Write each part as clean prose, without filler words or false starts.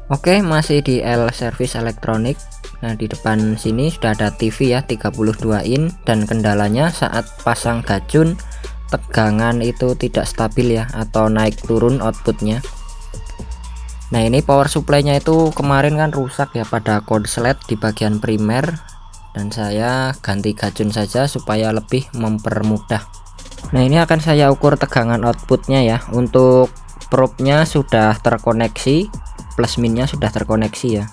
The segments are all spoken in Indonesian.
Oke, masih di L Service Elektronik. Nah, di depan sini sudah ada TV ya 32 in, dan kendalanya saat pasang gajun tegangan itu tidak stabil ya, atau naik turun outputnya. Nah, ini power supply-nya itu kemarin kan rusak ya pada konslet di bagian primer, dan saya ganti gajun saja supaya lebih mempermudah. Nah, ini akan saya ukur tegangan outputnya ya. Untuk probe-nya sudah terkoneksi, plus minnya sudah terkoneksi ya.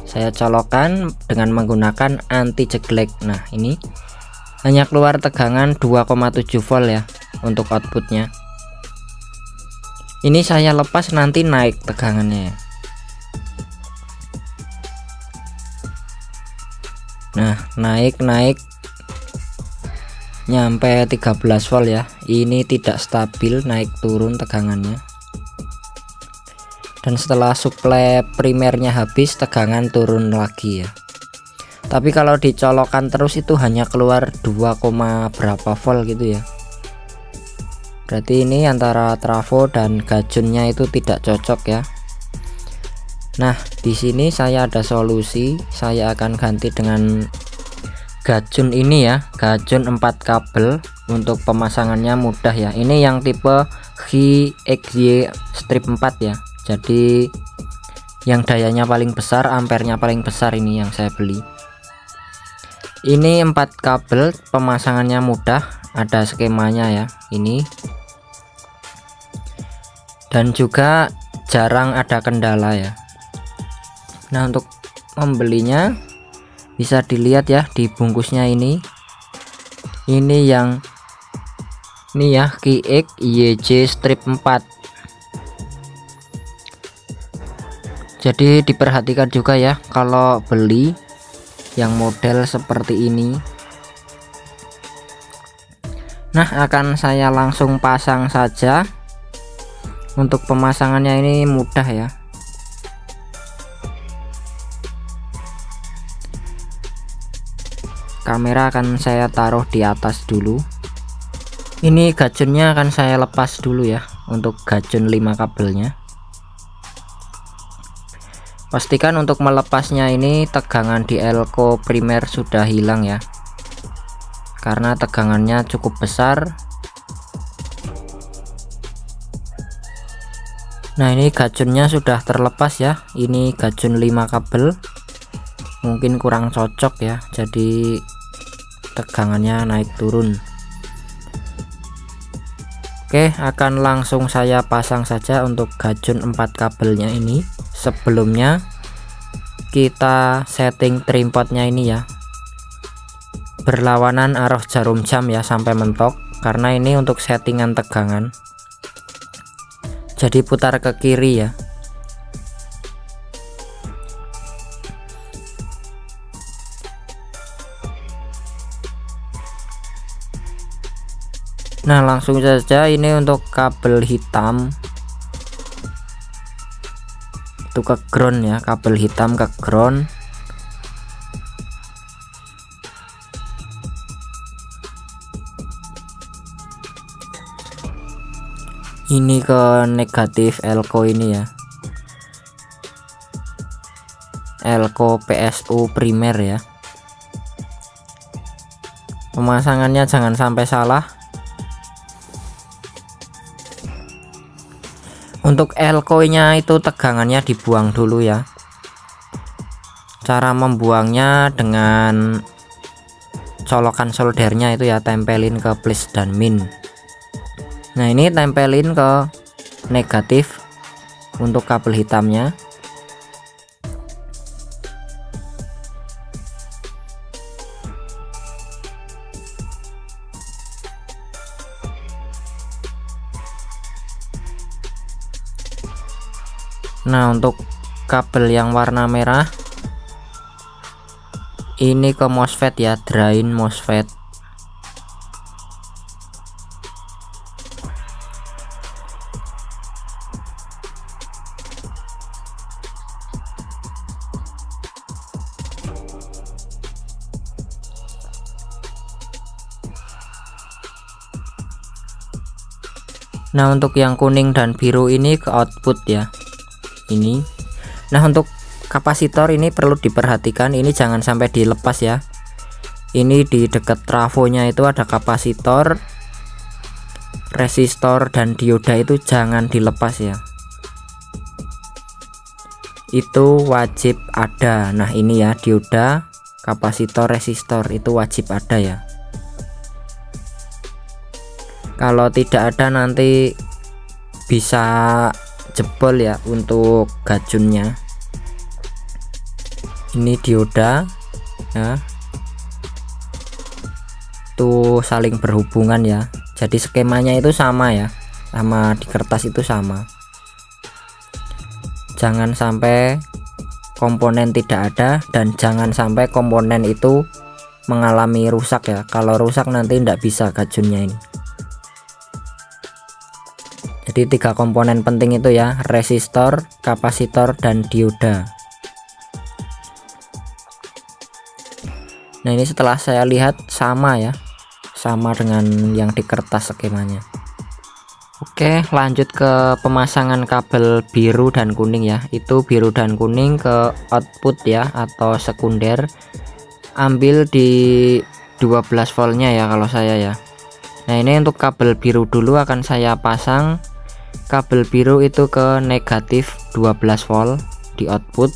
Saya colokkan dengan menggunakan anti jeglek. Nah, ini hanya keluar tegangan 2,7 volt ya untuk outputnya. Ini saya lepas nanti naik tegangannya. Nah, naik nyampe 13 volt ya. Ini tidak stabil, naik turun tegangannya. Dan setelah suplai primernya habis, tegangan turun lagi ya. Tapi kalau dicolokkan terus itu hanya keluar 2, berapa volt gitu ya. Berarti ini antara trafo dan gajunnya itu tidak cocok ya. Nah, di sini saya ada solusi. Saya akan ganti dengan gajun ini ya, gajun 4 kabel. Untuk pemasangannya mudah ya. Ini yang tipe XY strip 4 ya. Jadi yang dayanya paling besar, ampernya paling besar, ini yang saya beli. Ini 4 kabel, pemasangannya mudah, ada skemanya ya ini. Dan juga jarang ada kendala ya. Nah, untuk membelinya bisa dilihat ya di bungkusnya ini. Ini yang ini ya, XYJ strip 4. Jadi diperhatikan juga ya kalau beli yang model seperti ini. Nah, akan saya langsung pasang saja. Untuk pemasangannya ini mudah ya. Kamera akan saya taruh di atas dulu. Ini gajunnya akan saya lepas dulu ya, untuk gajun 5 kabelnya. Pastikan untuk melepasnya ini tegangan di elko primer sudah hilang ya, karena tegangannya cukup besar. Nah, ini gajunnya sudah terlepas ya. Ini gajun 5 kabel, mungkin kurang cocok ya, jadi tegangannya naik turun. Oke, akan langsung saya pasang saja untuk gajun 4 kabelnya ini. Sebelumnya kita setting trimpotnya ini ya, berlawanan arah jarum jam ya sampai mentok, karena ini untuk settingan tegangan. Jadi putar ke kiri ya. Nah, langsung saja ini untuk kabel hitam itu ke ground ya, kabel hitam ke ground. Ini ke negatif elko ini ya, elko PSU primer ya. Pemasangannya jangan sampai salah. Untuk elko nya itu tegangannya dibuang dulu ya. Cara membuangnya dengan colokan soldernya itu ya, tempelin ke plus dan min. Nah, ini tempelin ke negatif untuk kabel hitamnya. Nah, untuk kabel yang warna merah ini ke MOSFET ya, drain MOSFET. Nah, untuk yang kuning dan biru ini ke output ya. Ini Nah, untuk kapasitor ini perlu diperhatikan, ini jangan sampai dilepas ya. Ini di dekat trafonya itu ada kapasitor, resistor dan dioda, itu jangan dilepas ya. Itu wajib ada. Nah, ini ya, dioda, kapasitor, resistor itu wajib ada ya. Kalau tidak ada nanti bisa jebol ya untuk gajunnya. Ini dioda ya, tuh saling berhubungan ya. Jadi skemanya itu sama ya, sama di kertas itu sama. Jangan sampai komponen tidak ada, dan jangan sampai komponen itu mengalami rusak ya. Kalau rusak nanti tidak bisa gajunnya ini. Jadi 3 komponen penting itu ya, resistor, kapasitor, dan dioda. Nah, ini setelah saya lihat sama ya, sama dengan yang di kertas skemanya. Oke, lanjut ke pemasangan kabel biru dan kuning ya. Itu biru dan kuning ke output ya, atau sekunder. Ambil di 12 voltnya ya kalau saya ya. Nah, ini untuk kabel biru dulu akan saya pasang. Kabel biru itu ke negatif 12 volt di output.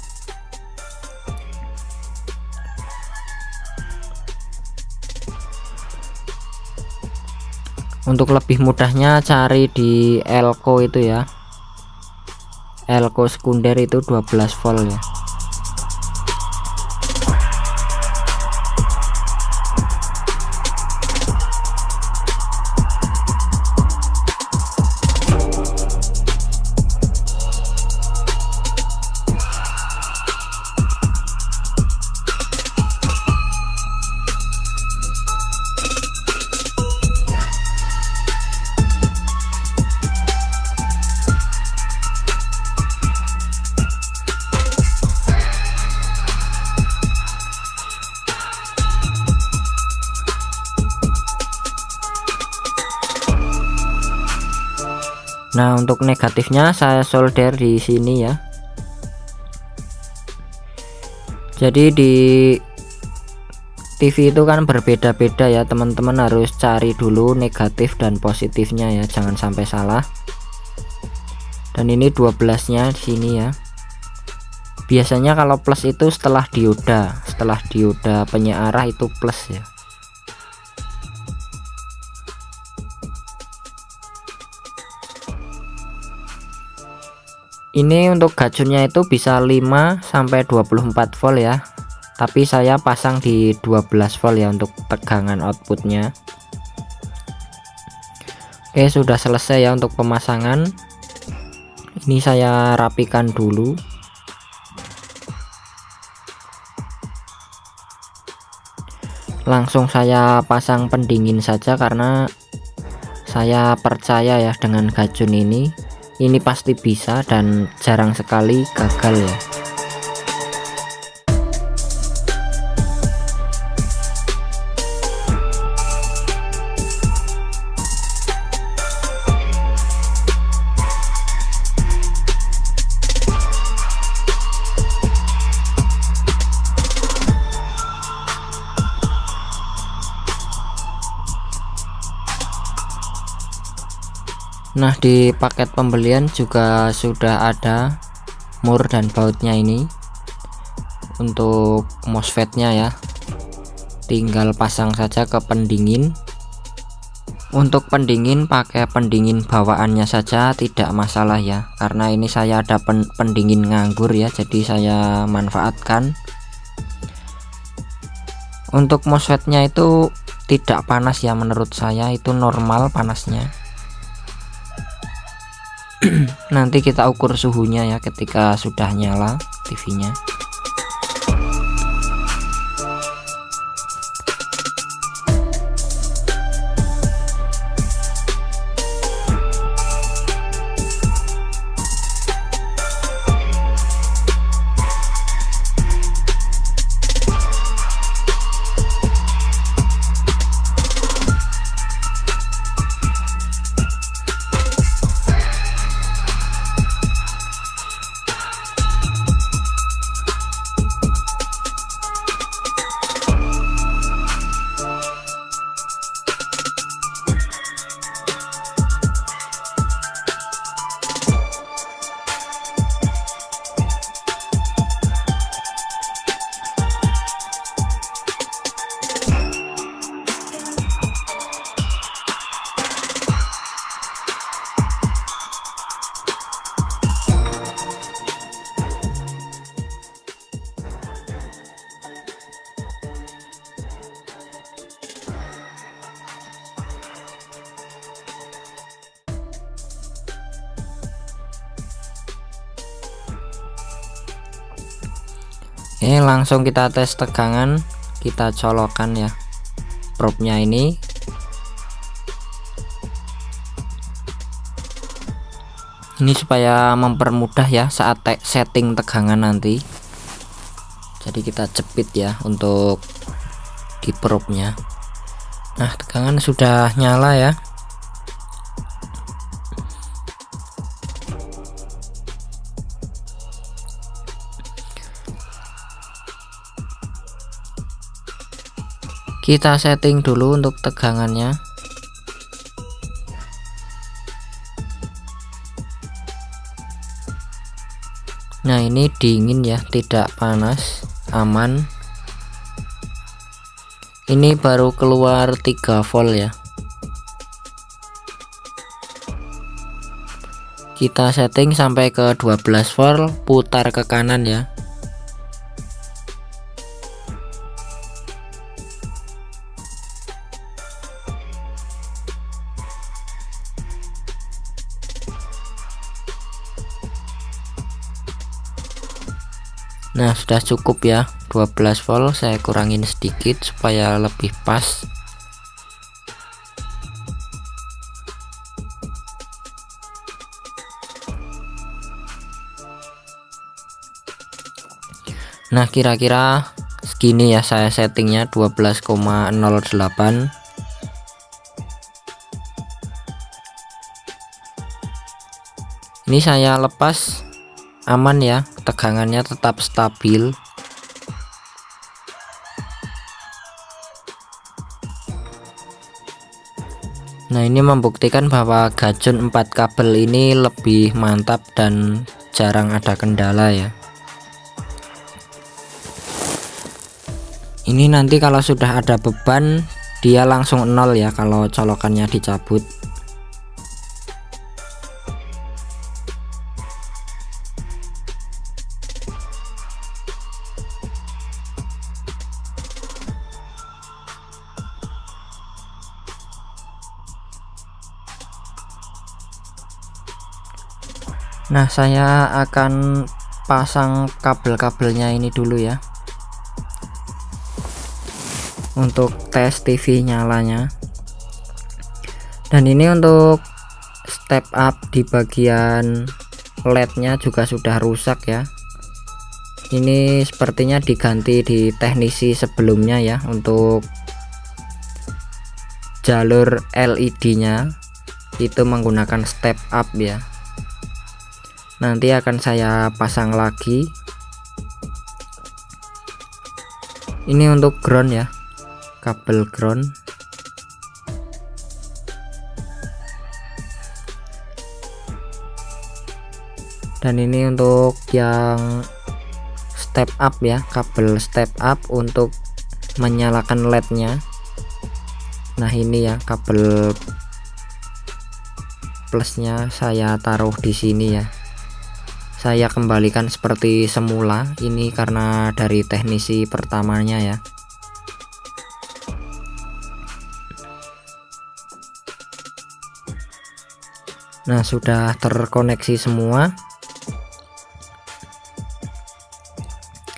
Untuk lebih mudahnya cari di elko itu ya, elko sekunder itu 12 volt ya. Nah, untuk negatifnya saya solder di sini ya. Jadi di TV itu kan berbeda-beda ya, teman-teman harus cari dulu negatif dan positifnya ya, jangan sampai salah. Dan ini 12-nya di sini ya. Biasanya kalau plus itu setelah dioda penyearah itu plus ya. Ini untuk gajunnya itu bisa 5 sampai 24 volt ya. Tapi saya pasang di 12 volt ya untuk tegangan outputnya. Oke, sudah selesai ya untuk pemasangan. Ini saya rapikan dulu. Langsung saya pasang pendingin saja karena saya percaya ya dengan gajun ini pasti bisa dan jarang sekali gagal ya. Nah, di paket pembelian juga sudah ada mur dan bautnya ini untuk MOSFET-nya ya. Tinggal pasang saja ke pendingin. Untuk pendingin pakai pendingin bawaannya saja, tidak masalah ya. Karena ini saya ada pendingin nganggur ya, jadi saya manfaatkan. Untuk MOSFET-nya itu tidak panas ya, menurut saya itu normal panasnya. Nanti kita ukur suhunya ya ketika sudah nyala TV-nya. Langsung kita tes tegangan, kita colokkan ya probe-nya ini. Ini supaya mempermudah ya saat setting tegangan nanti. Jadi kita jepit ya untuk di probe-nya. Nah, tegangan sudah nyala ya. Kita setting dulu untuk tegangannya. Nah, ini dingin ya, tidak panas, aman. Ini baru keluar 3 volt ya. Kita setting sampai ke 12 volt, putar ke kanan ya. Nah, sudah cukup ya 12 volt, saya kurangin sedikit supaya lebih pas. Nah, kira-kira segini ya saya settingnya 12,08. Ini saya lepas, aman ya, tegangannya tetap stabil. Nah, ini membuktikan bahwa gajun 4 kabel ini lebih mantap dan jarang ada kendala ya. Ini nanti kalau sudah ada beban dia langsung 0 ya kalau colokannya dicabut. Nah, saya akan pasang kabel-kabelnya ini dulu ya untuk tes TV nyalanya. Dan ini untuk step up di bagian LED-nya juga sudah rusak ya. Ini sepertinya diganti di teknisi sebelumnya ya, untuk jalur LED-nya itu menggunakan step up ya. Nanti akan saya pasang lagi. Ini untuk ground ya, kabel ground. Dan ini untuk yang step up ya, kabel step up untuk menyalakan LED-nya. Nah, ini ya kabel plusnya saya taruh di sini ya. Saya kembalikan seperti semula, ini karena dari teknisi pertamanya ya. Nah, sudah terkoneksi semua.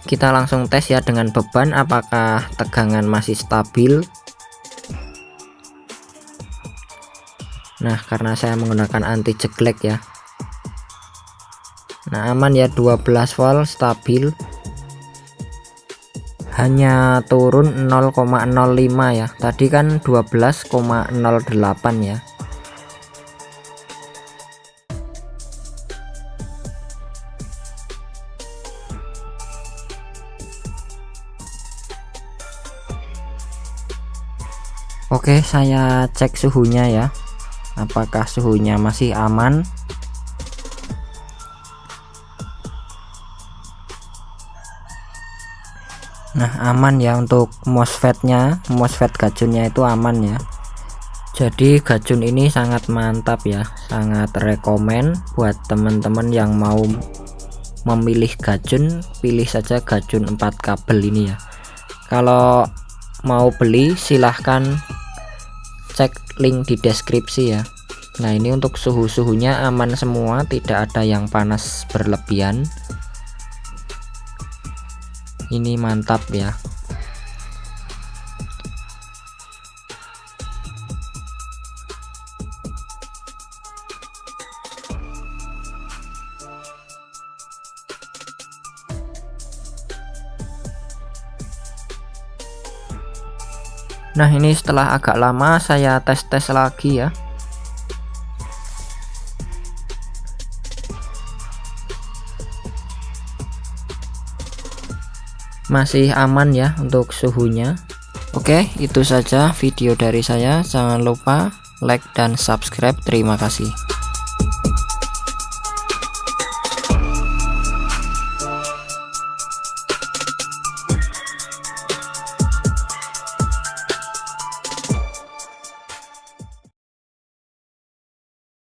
Kita langsung tes ya dengan beban, apakah tegangan masih stabil. Nah, karena saya menggunakan anti jeglek ya. Nah, aman ya, 12 volt stabil. Hanya turun 0,05 ya. Tadi kan 12,08 ya. Oke, saya cek suhunya ya. Apakah suhunya masih aman? Nah, aman ya untuk MOSFET-nya, MOSFET gajunnya itu aman ya. Jadi gajun ini sangat mantap ya, sangat rekomen buat teman-teman yang mau memilih gajun, pilih saja gajun 4 kabel ini ya. Kalau mau beli silahkan cek link di deskripsi ya. Nah, ini untuk suhu-suhunya aman semua, tidak ada yang panas berlebihan. ini mantap ya. Nah, ini setelah agak lama saya tes lagi ya. Masih aman ya untuk suhunya. Oke, itu saja video dari saya. Jangan lupa like dan subscribe. Terima kasih.